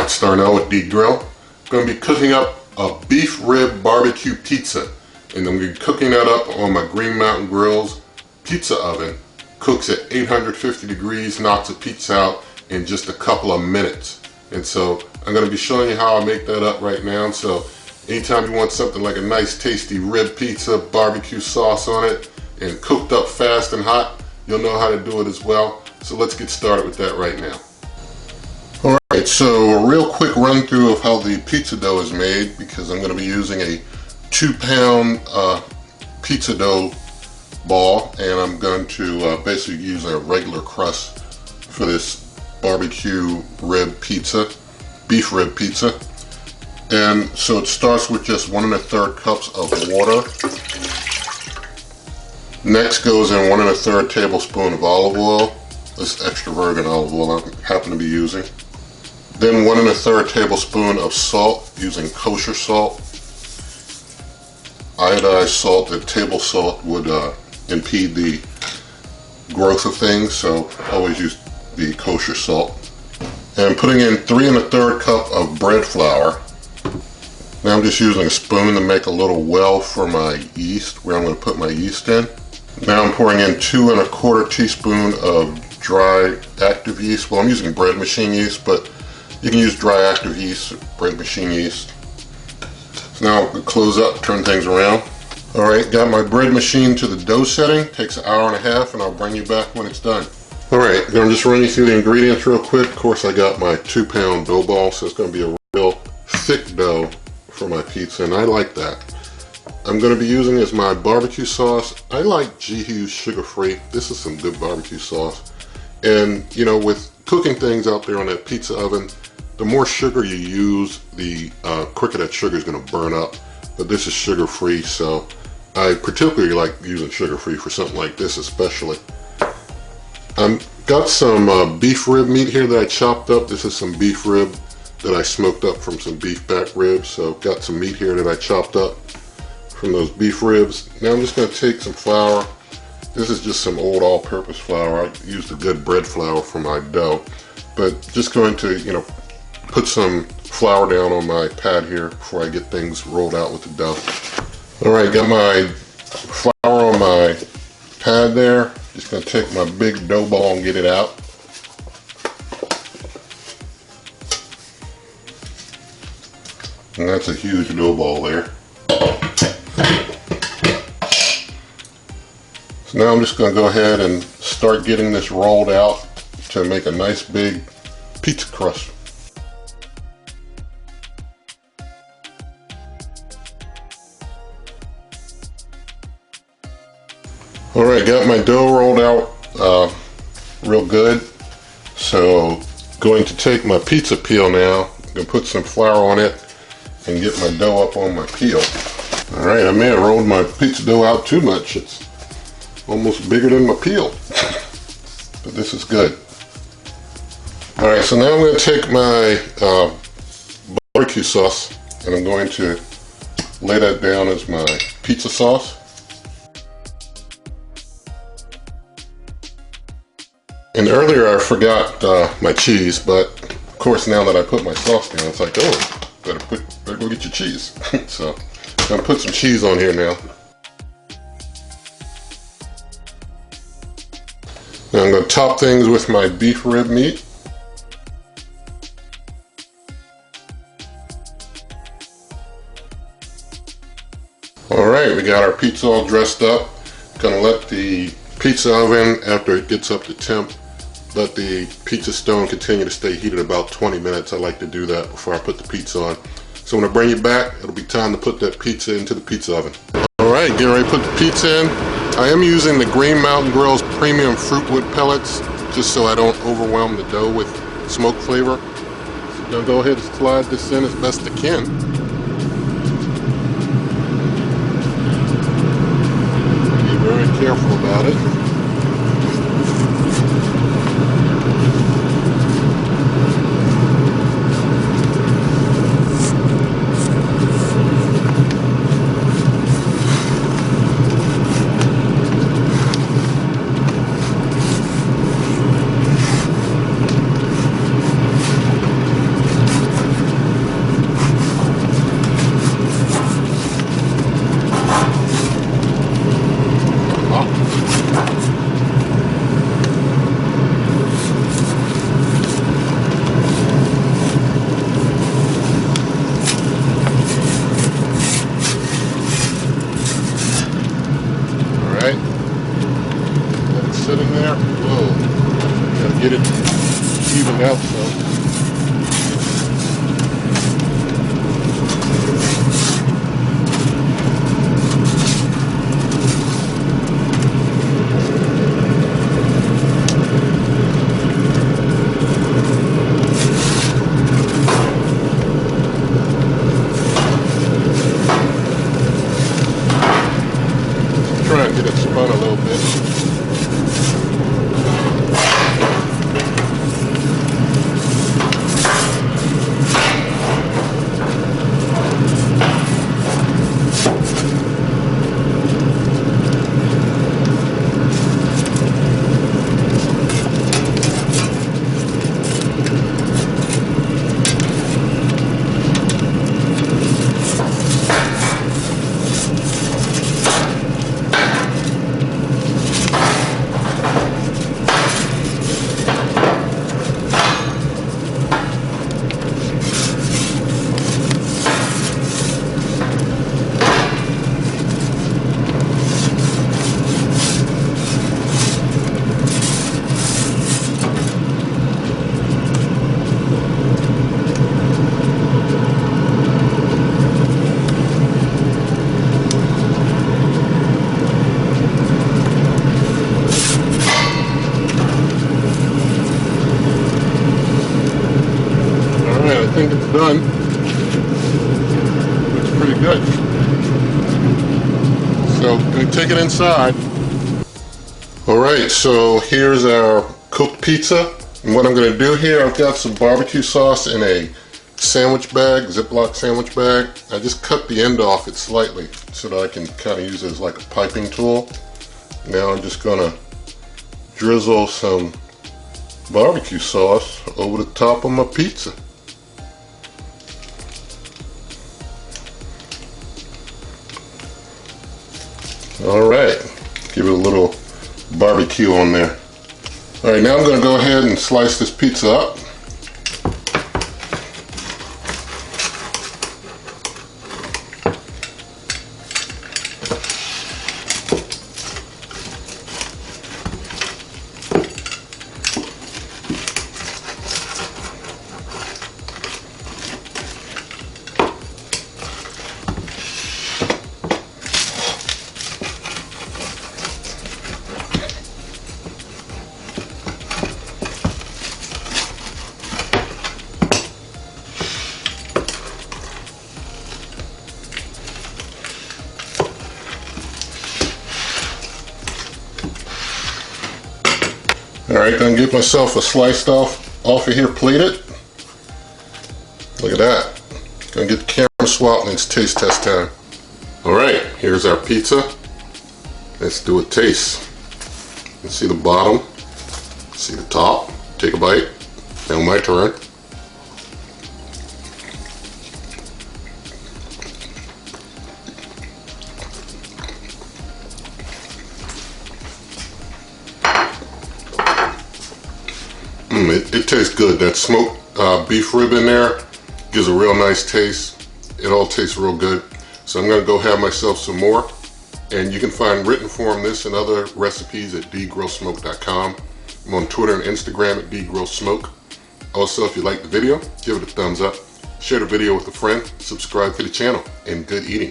Alright, starting out with the grill. I'm going to be cooking up a beef rib barbecue pizza. And I'm going to be cooking that up on my Green Mountain Grill's pizza oven. Cooks at 850 degrees, knocks the pizza out in just a couple of minutes. And so I'm going to be showing you how I make that up right now. So anytime you want something like a nice tasty rib pizza, barbecue sauce on it, and cooked up fast and hot, you'll know how to do it as well. So let's get started with that right now. Alright, so a real quick run through of how the pizza dough is made, because I'm going to be using a 2-pound pizza dough ball, and I'm going to basically use a regular crust for this barbecue rib pizza, beef rib pizza. And so it starts with just 1 1/3 cups of water. Next goes in 1 1/3 tablespoon of olive oil. This extra virgin olive oil I happen to be using. Then 1 1/3 tablespoon of salt, using kosher salt. Iodized salt and table salt would impede the growth of things, so always use the kosher salt. And putting in 3 1/3 cup of bread flour. Now I'm just using a spoon to make a little well for my yeast, where I'm going to put my yeast in. Now I'm pouring in 2 1/4 teaspoon of dry active yeast. Well, I'm using bread machine yeast, but you can use dry active yeast, bread machine yeast. So now I'll close up, turn things around. Alright, got my bread machine to the dough setting. Takes an hour and a half, and I'll bring you back when it's done. Alright, going to just run you through the ingredients real quick. Of course, I got my 2-pound dough ball, so it's going to be a real thick dough for my pizza, and I like that. I'm going to be using as my barbecue sauce. I like GMG sugar-free. This is some good barbecue sauce. And, you know, with cooking things out there on that pizza oven, the more sugar you use, the quicker that sugar is going to burn up. But this is sugar-free, so I particularly like using sugar-free for something like this especially. I've got some beef rib meat here that I chopped up. This is some beef rib that I smoked up from some beef back ribs. So got some meat here that I chopped up from those beef ribs. Now I'm just going to take some flour. This is just some old all-purpose flour. I used a good bread flour for my dough, but just going to, you know, put some flour down on my pad here before I get things rolled out with the dough. Alright, got my flour on my pad there. Just going to take my big dough ball and get it out. And that's a huge dough ball there. So now I'm just going to go ahead and start getting this rolled out to make a nice big pizza crust. Alright, got my dough rolled out real good. So going to take my pizza peel now. I'm going to put some flour on it and get my dough up on my peel. Alright, I may have rolled my pizza dough out too much. It's almost bigger than my peel. But this is good. Alright, so now I'm going to take my barbecue sauce and I'm going to lay that down as my pizza sauce. And earlier I forgot my cheese, but of course now that I put my sauce down, it's like, oh, better go get your cheese. So I'm going to put some cheese on here now. Now I'm going to top things with my beef rib meat. Alright, we got our pizza all dressed up. Going to let the pizza oven, after it gets up to temp, let the pizza stone continue to stay heated about 20 minutes. I like to do that before I put the pizza on. So when I bring you back, it'll be time to put that pizza into the pizza oven. Alright, getting ready to put the pizza in. I am using the Green Mountain Grill's premium fruitwood pellets, just so I don't overwhelm the dough with smoke flavor. So I'm going to go ahead and slide this in as best I can. Be very careful about it. think it's done. Looks pretty good. So I'm going to take it inside. Alright, so here's our cooked pizza. And what I'm going to do here, I've got some barbecue sauce in a sandwich bag, Ziploc sandwich bag. I just cut the end off it slightly so that I can kind of use it as like a piping tool. Now I'm just going to drizzle some barbecue sauce over the top of my pizza. Alright, give it a little barbecue on there. Alright, now I'm going to go ahead and slice this pizza up. Alright, gonna get myself a sliced off of here plated. Look at that. Gonna get the camera swapped and it's taste test time. Alright, here's our pizza. Let's do a taste. Let's see the bottom. See the top. Take a bite. Now my turn. It tastes good. That smoked beef rib in there gives a real nice taste. It all tastes real good. So I'm going to go have myself some more. And you can find written form this and other recipes at dgrillsmoke.com. I'm on Twitter and Instagram at dgrillsmoke. Also, if you like the video, give it a thumbs up. Share the video with a friend. Subscribe to the channel. And good eating.